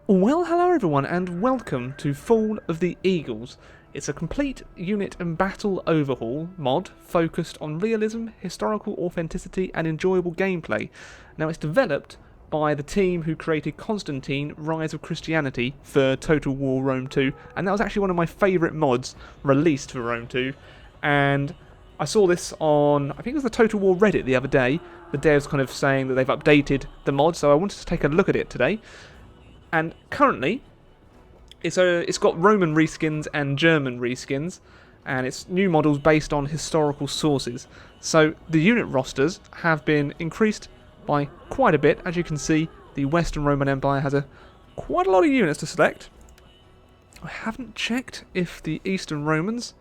Well, hello everyone, and welcome to Fall of the Eagles. It's a complete unit and battle overhaul mod focused on realism, historical authenticity, and enjoyable gameplay. Now, it's developed by the team who created Constantine: Rise of Christianity for Total War Rome 2, and that was actually one of my favourite mods released for Rome 2. And I saw this on, I think it was the Total War Reddit the other day. The devs kind of saying that they've updated the mod, so I wanted to take a look at it today. And currently, it's got Roman reskins and German reskins, and it's new models based on historical sources. So the unit rosters have been increased by quite a bit. As you can see, the Western Roman Empire has quite a lot of units to select. I haven't checked if the Eastern Romans,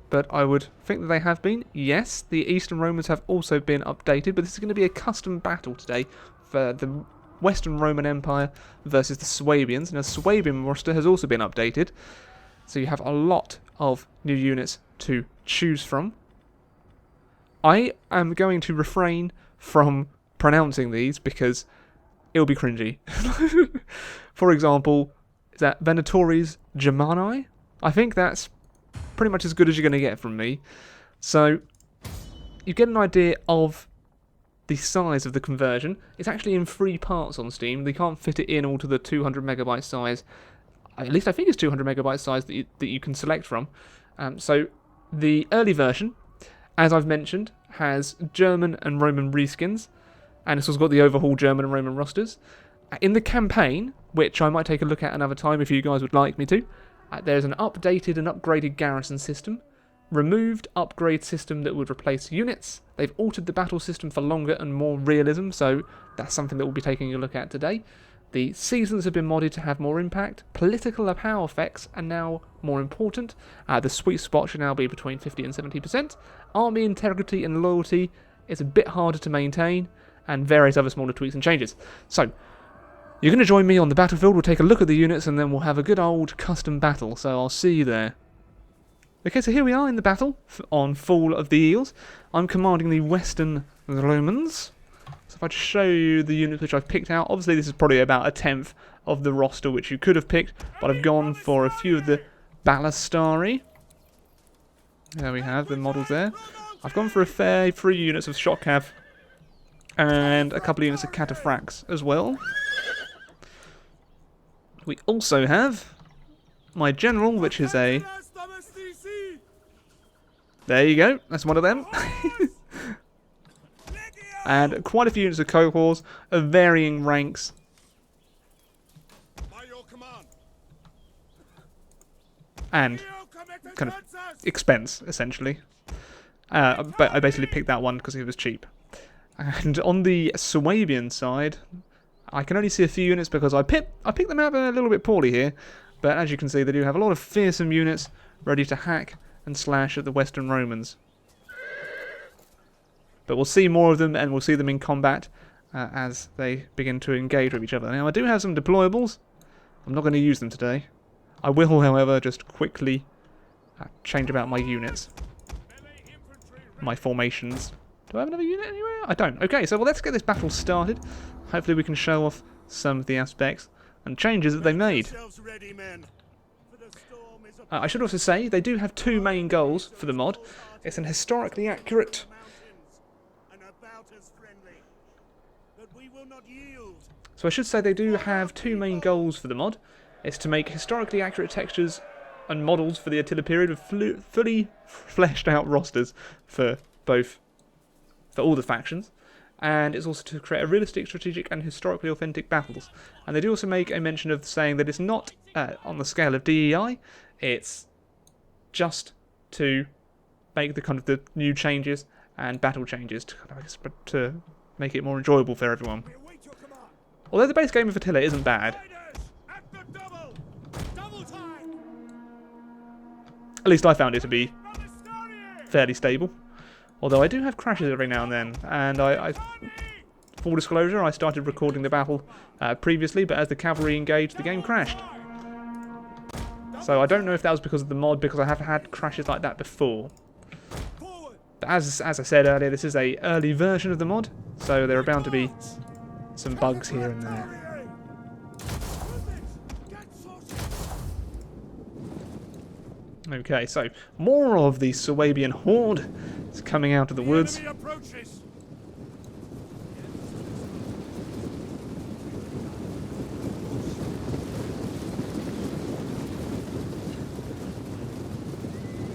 but I would think that they have been. Yes, the Eastern Romans have also been updated, but this is going to be a custom battle today for the Western Roman Empire versus the Swabians. Now, the Swabian roster has also been updated, so you have a lot of new units to choose from. I am going to refrain from pronouncing these because it'll be cringy. For example, is that Venatoris Germani? I think that's pretty much as good as you're going to get from me. So you get an idea of the size of the conversion. It's actually in 3 parts on Steam. They can't fit it in all to the 200 megabyte size. At least I think it's 200 megabyte size that you can select from. So the early version, as I've mentioned, has German and Roman reskins, and it's also got the overhaul German and Roman rosters. In the campaign, which I might take a look at another time if you guys would like me to, there's an updated and upgraded garrison system, removed upgrade system that would replace units. They've altered the battle system for longer and more realism, so that's something that we'll be taking a look at today. The seasons have been modded to have more impact. Political power effects are now more important. The sweet spot should now be between 50 and 70%. Army integrity and loyalty is a bit harder to maintain, and various other smaller tweaks and changes. So, you're going to join me on the battlefield. We'll take a look at the units, and then we'll have a good old custom battle, so I'll see you there. Okay, so here we are in the battle on Fall of the Eagles. I'm commanding the Western Romans. So if I just show you the units which I've picked out, obviously this is probably about 1/10 of the roster which you could have picked, but I've gone for a few of the Ballistari. There we have the models there. I've gone for a fair 3 units of shock cav and a couple of units of cataphracts as well. We also have my general, which is a... There you go, that's one of them. And quite a few units of cohorts of varying ranks. And kind of expense, essentially. But I basically picked that one because it was cheap. And on the Swabian side, I can only see a few units because I picked them out a little bit poorly here. But as you can see, they do have a lot of fearsome units ready to hack and slash at the Western Romans. But we'll see more of them, and we'll see them in combat as they begin to engage with each other. Now, I do have some deployables. I'm not going to use them today. I will, however, just quickly change about my units. My formations. Do I have another unit anywhere? I don't. Okay, so well, let's get this battle started. Hopefully we can show off some of the aspects and changes that they made. I should also say, they do have 2 main goals for the mod. It's an historically accurate... So I should say they do have 2 main goals for the mod. It's to make historically accurate textures and models for the Attila period with fully fleshed out rosters for all the factions. And it's also to create a realistic, strategic and historically authentic battles. And they do also make a mention of saying that it's not on the scale of DEI. It's just to make the kind of the new changes and battle changes to make it more enjoyable for everyone. Although the base game of Attila isn't bad. At least I found it to be fairly stable. Although I do have crashes every now and then, and full disclosure, I started recording the battle previously, but as the cavalry engaged, the game crashed. So I don't know if that was because of the mod, because I have had crashes like that before. But as I said earlier, this is a early version of the mod, so there are bound to be some bugs here and there. Okay, so more of the Swabian horde is coming out of the woods. Enemy approaches.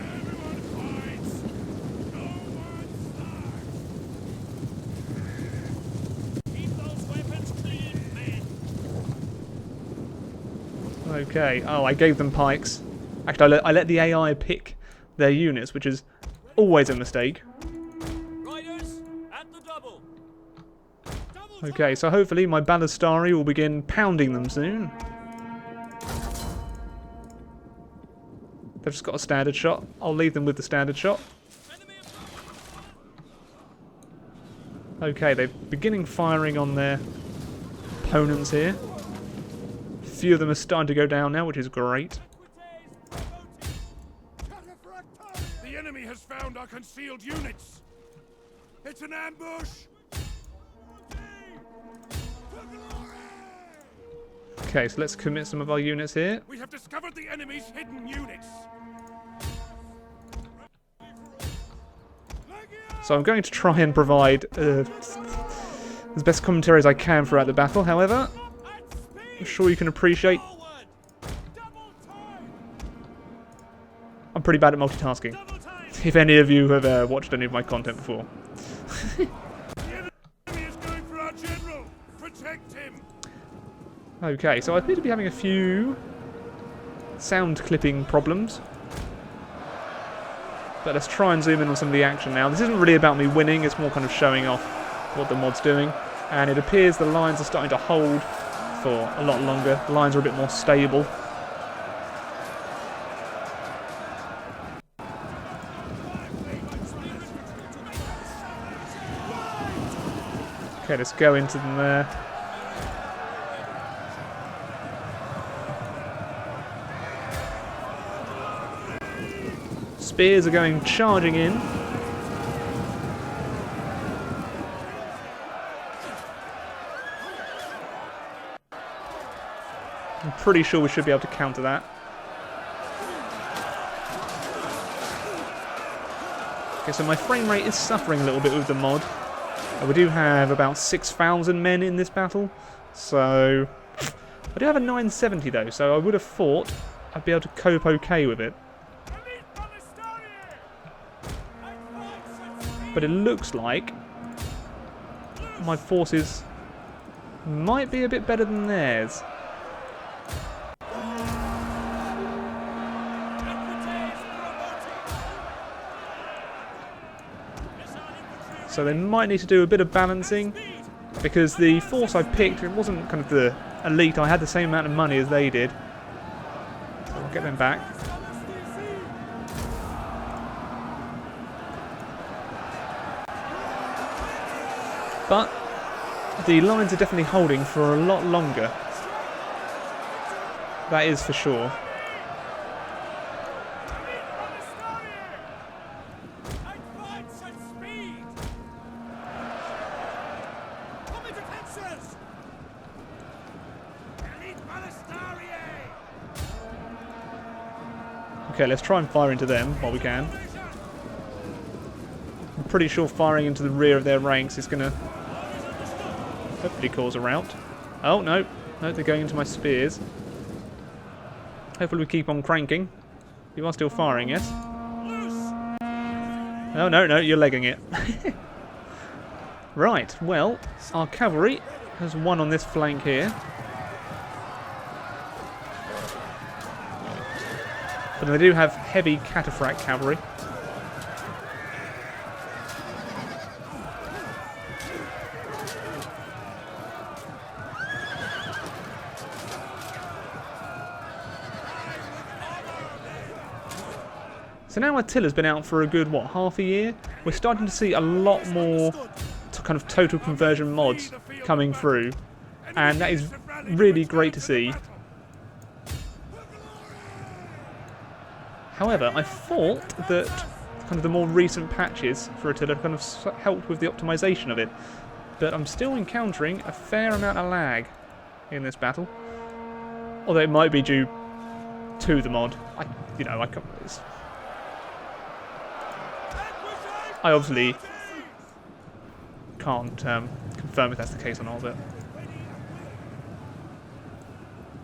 Everyone fights. No one starves. Keep those weapons clean, men. Okay, oh, I gave them pikes. Actually, I let the AI pick their units, which is always a mistake. Riders at the double. Okay, so hopefully my Ballistari will begin pounding them soon. They've just got a standard shot. I'll leave them with the standard shot. Okay, they're beginning firing on their opponents here. A few of them are starting to go down now, which is great. The enemy has found our concealed units. It's an ambush. Okay, so let's commit some of our units here. We have discovered the enemy's hidden units. So I'm going to try and provide as best commentary as I can throughout the battle. However, I'm sure you can appreciate I'm pretty bad at multitasking. If any of you have watched any of my content before. The enemy is going for our general. Protect him. Okay, so I appear to be having a few sound clipping problems. But let's try and zoom in on some of the action now. This isn't really about me winning, it's more kind of showing off what the mod's doing. And it appears the lines are starting to hold for a lot longer. The lines are a bit more stable. Okay, let's go into them there. Spears are going charging in. I'm pretty sure we should be able to counter that. Okay, so my frame rate is suffering a little bit with the mod. We do have about 6,000 men in this battle, so I do have a 970 though, so I would have thought I'd be able to cope okay with it. But it looks like my forces might be a bit better than theirs. So they might need to do a bit of balancing, because the force I picked, it wasn't kind of the elite. I had the same amount of money as they did. So I'll get them back. But the lines are definitely holding for a lot longer. That is for sure. Okay, let's try and fire into them while we can. I'm pretty sure firing into the rear of their ranks is going to hopefully cause a rout. Oh, no. No, they're going into my spears. Hopefully we keep on cranking. You are still firing, yes? Oh, no, you're legging it. Right, well, our cavalry has won on this flank here. But they do have heavy cataphract cavalry. So now Attila's been out for a good, what, half a year? We're starting to see a lot more kind of total conversion mods coming through. And that is really great to see. However, I thought that kind of the more recent patches for Attila kind of helped with the optimization of it. But I'm still encountering a fair amount of lag in this battle. Although it might be due to the mod. I obviously can't confirm if that's the case or not, but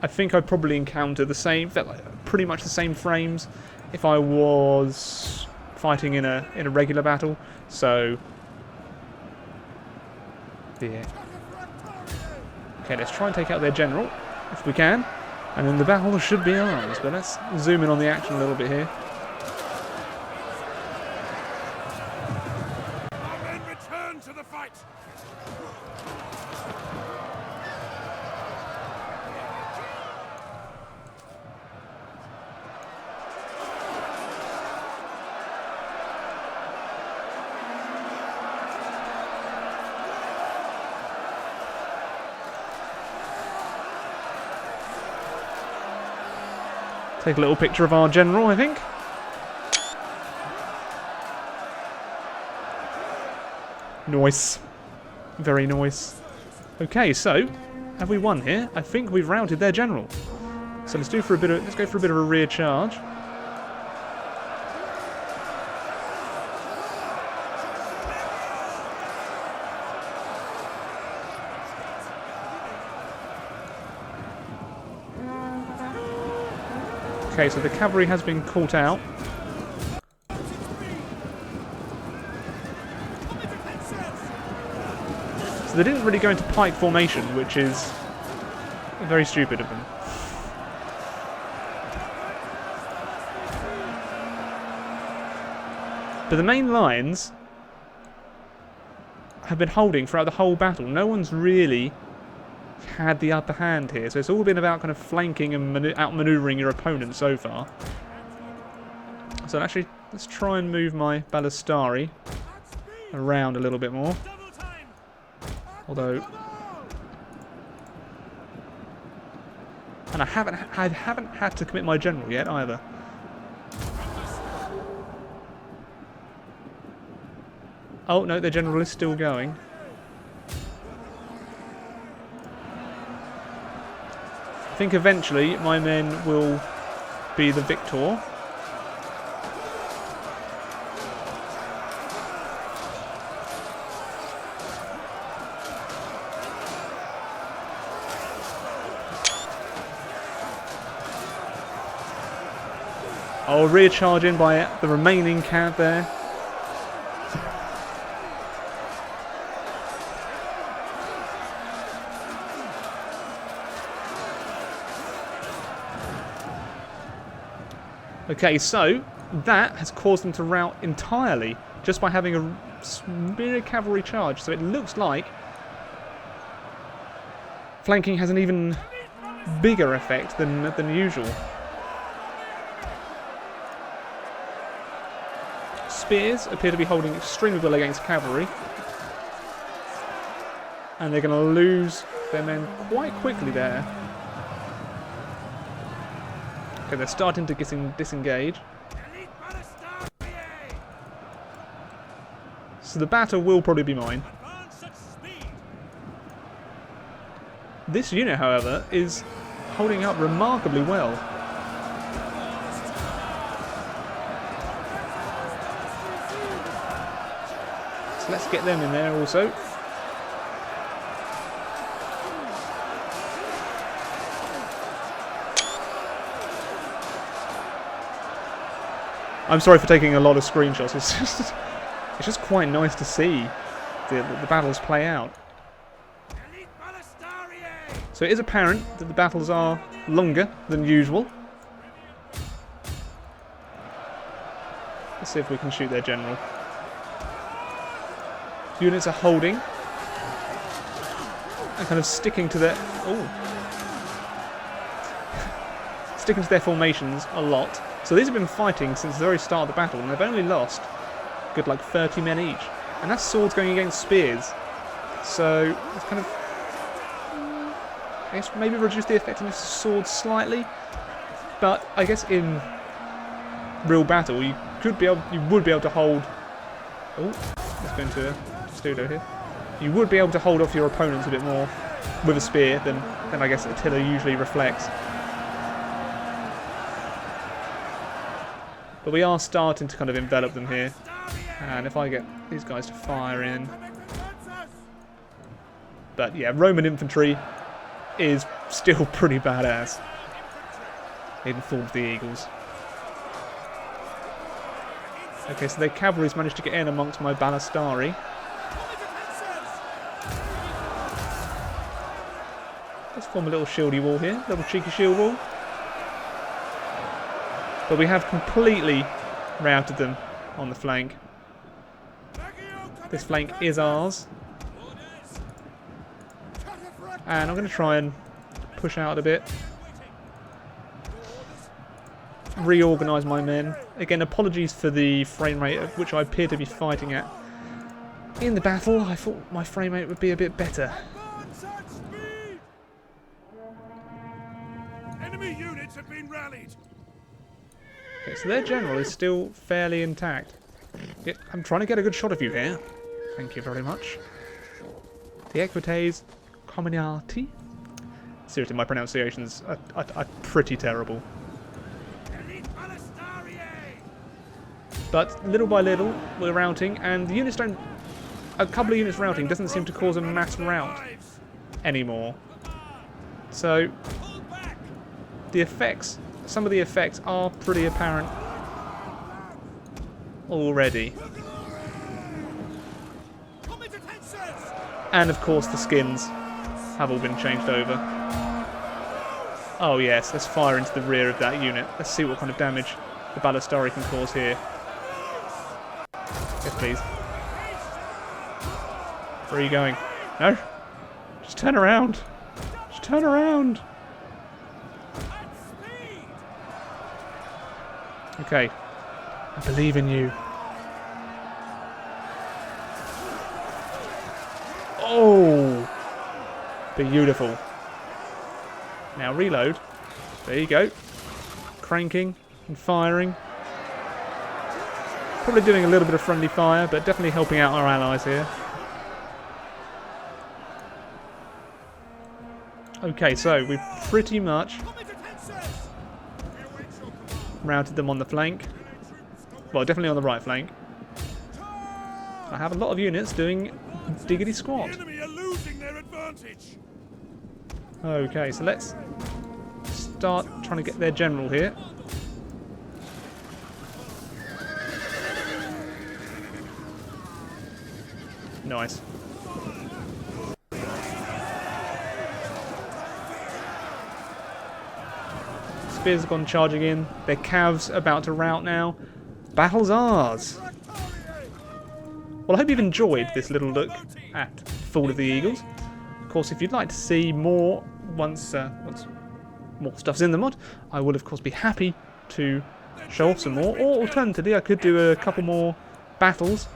I think I'd probably encounter pretty much the same frames if I was fighting in a regular battle. So yeah. Okay, let's try and take out their general if we can, and then the battle should be ours. But let's zoom in on the action a little bit here. Our men return to the fight. Take a little picture of our general, I think. Nice. Very nice. Okay, so have we won here? I think we've routed their general. So let's go for a bit of a rear charge. Okay, so the cavalry has been caught out. So they didn't really go into pike formation, which is very stupid of them. But the main lines have been holding throughout the whole battle. No one's really had the upper hand here, so it's all been about kind of flanking and outmaneuvering your opponent so far. So actually, let's try and move my Ballistari around a little bit more. Although, and I haven't had to commit my general yet either. Oh no, the general is still going. I think eventually my men will be the victor. I'll rear charge in by the remaining cab there. Okay, so that has caused them to rout entirely just by having a mere cavalry charge. So it looks like flanking has an even bigger effect than usual. Spears appear to be holding extremely well against cavalry. And they're going to lose their men quite quickly there. Okay, they're starting to disengage. So the battle will probably be mine. This unit, however, is holding up remarkably well. So let's get them in there also. I'm sorry for taking a lot of screenshots. It's just quite nice to see the battles play out. So it is apparent that the battles are longer than usual. Let's see if we can shoot their general. Units are holding and kind of sticking to their sticking to their formations a lot. So these have been fighting since the very start of the battle, and they've only lost a good like 30 men each. And that's swords going against spears. So it's kind of, I guess, maybe reduce the effectiveness of swords slightly. But I guess in real battle, you would be able to hold. Oh, let's go into a pseudo here. You would be able to hold off your opponents a bit more with a spear than I guess Attila usually reflects. But we are starting to kind of envelop them here. And if I get these guys to fire in... But yeah, Roman infantry is still pretty badass in Fall of the Eagles. Okay, so their cavalry's managed to get in amongst my Balistari. Let's form a little shieldy wall here, little cheeky shield wall. But we have completely routed them on the flank. This flank is ours. And I'm going to try and push out a bit. Reorganise my men. Again, apologies for the frame rate at which I appear to be fighting at. In the battle, I thought my frame rate would be a bit better. Enemy units have been rallied. Okay, so their general is still fairly intact. Yeah, I'm trying to get a good shot of you here. Thank you very much. The Equites Community. Seriously, my pronunciations are pretty terrible. But little by little, we're routing, and the units don't... A couple of units routing doesn't seem to cause a mass rout anymore. So, the effects, some of the effects are pretty apparent already. And of course the skins have all been changed over. Oh yes, let's fire into the rear of that unit. Let's see what kind of damage the Balistari can cause here. Yes, please. Where are you going? No? Just turn around. Just turn around. Okay. I believe in you. Oh! Beautiful. Now reload. There you go. Cranking and firing. Probably doing a little bit of friendly fire, but definitely helping out our allies here. Okay, so we've pretty much routed them on the flank. Well, definitely on the right flank. I have a lot of units doing diggity squat. Okay, so let's start trying to get their general here. Nice. Spears have gone charging in. Their cavs about to rout now. Battle's ours. Well, I hope you've enjoyed this little look at Fall of the Eagles. Of course, if you'd like to see more once more stuff's in the mod, I will of course be happy to show off some more. Or alternatively, I could do a couple more battles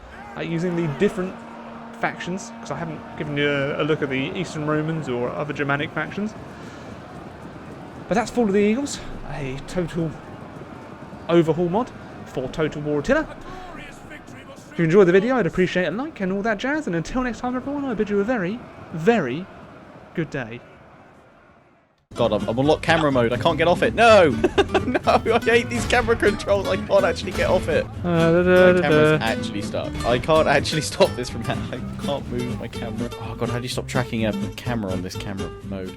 using the different factions, because I haven't given you a look at the Eastern Romans or other Germanic factions. But that's Fall of the Eagles, a total overhaul mod for Total War Attila. If you enjoyed the video, I'd appreciate a like and all that jazz, and until next time everyone, I bid you a very, very good day. God, I'm on lock camera mode. I can't get off it. No! No, I hate these camera controls. I can't actually get off it. My camera's actually stuck. I can't actually stop this from happening. I can't move my camera. Oh God, how do you stop tracking a camera on this camera mode?